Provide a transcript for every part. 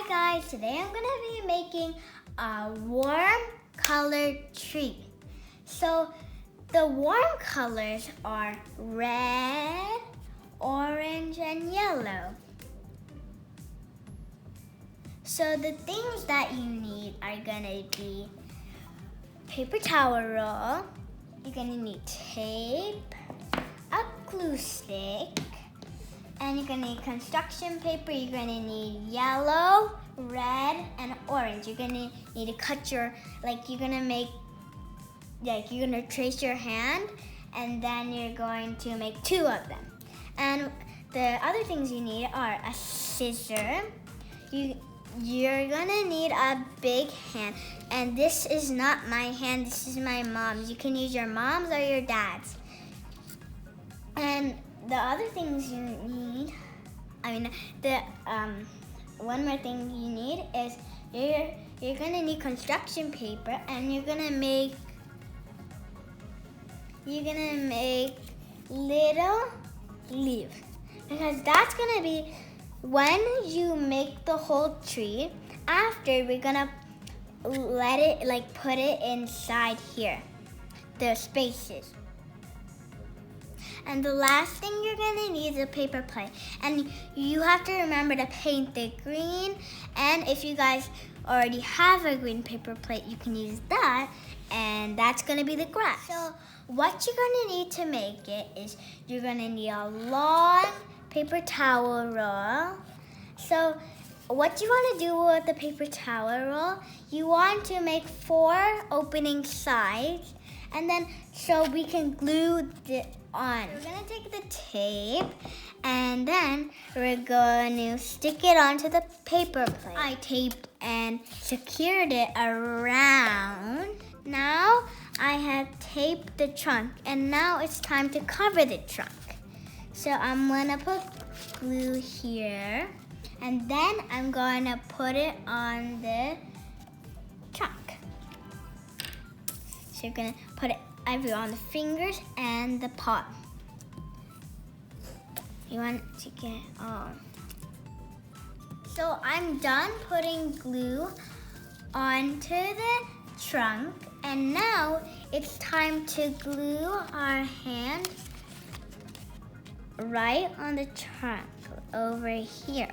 guys, today I'm gonna be making a warm colored tree. So the warm colors are red, orange, and yellow. So the things that you need are gonna be paper towel roll, you're gonna need tape, a glue stick, and you're gonna need construction paper. You're gonna need yellow, red, and orange. You're gonna need to cut your, you're gonna trace your hand, and then you're going to make two of them. And the other things you need are a scissor. You're gonna need a big hand, and this is not my hand, this is my mom's. You can use your mom's or your dad's. And the other things you need, one more thing you need is you're gonna need construction paper, and you're gonna make little leaves, because that's gonna be when you make the whole tree. After, we're gonna let it put it inside here, the spaces. And the last thing you're gonna need is a paper plate. And you have to remember to paint it green. And if you guys already have a green paper plate, you can use that. And that's gonna be the grass. So what you're gonna need to make it is you're gonna need a long paper towel roll. So what you wanna do with the paper towel roll, you want to make 4 opening sides. And then, so we can glue it on. We're gonna take the tape, and then we're going to stick it onto the paper plate. I taped and secured it around. Now I have taped the trunk, and now it's time to cover the trunk. So I'm gonna put glue here, and then I'm gonna put it on the trunk. So you're gonna put it everywhere on the fingers and the pot. You want to get on. So I'm done putting glue onto the trunk, and now it's time to glue our hand right on the trunk over here.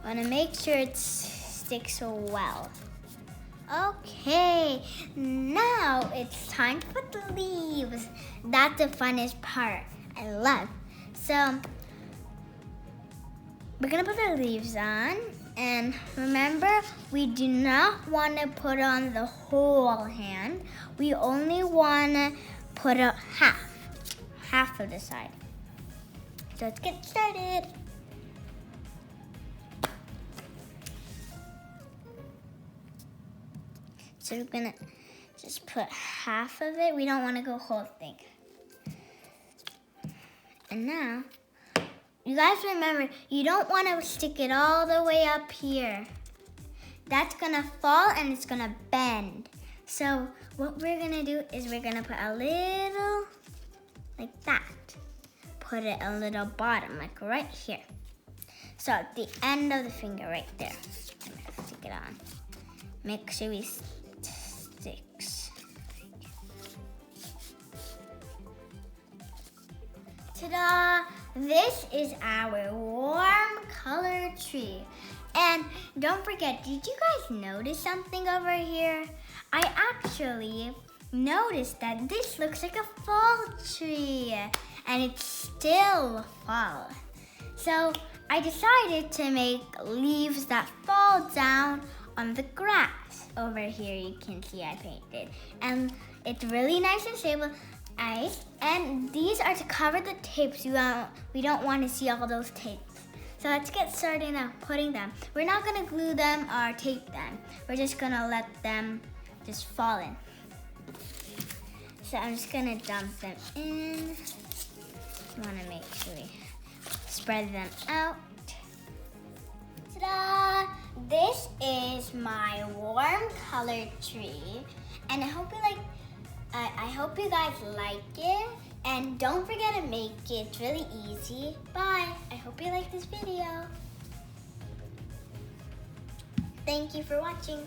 I want to make sure it sticks well. Okay, now it's time to put the leaves. That's the funnest part. I love. So we're gonna put the leaves on, and remember, we do not want to put on the whole hand. We only want to put up half of the side. So let's get started. So we're gonna just put half of it. We don't want to go whole thing. And now, you guys remember, you don't want to stick it all the way up here. That's gonna fall and it's gonna bend. So what we're gonna do is we're gonna put a little, like that. Put it a little bottom, like right here. So at the end of the finger right there. I'm gonna stick it on. Make sure we sticks. Ta-da! This is our warm colored tree. And don't forget, did you guys notice something over here? I actually noticed that this looks like a fall tree, and it's still fall. So I decided to make leaves that fall down on the grass. Over here you can see I painted, and it's really nice and stable. And these are to cover the tapes. We don't want to see all those tapes. So let's get started now putting them. We're not gonna glue them or tape them. We're just gonna let them just fall in. So I'm just gonna dump them in. Wanna make sure we spread them out. Ta-da! This is my warm colored tree, and I hope you guys like it. And don't forget to make it. It's really easy. Bye. I hope you like this video. Thank you for watching.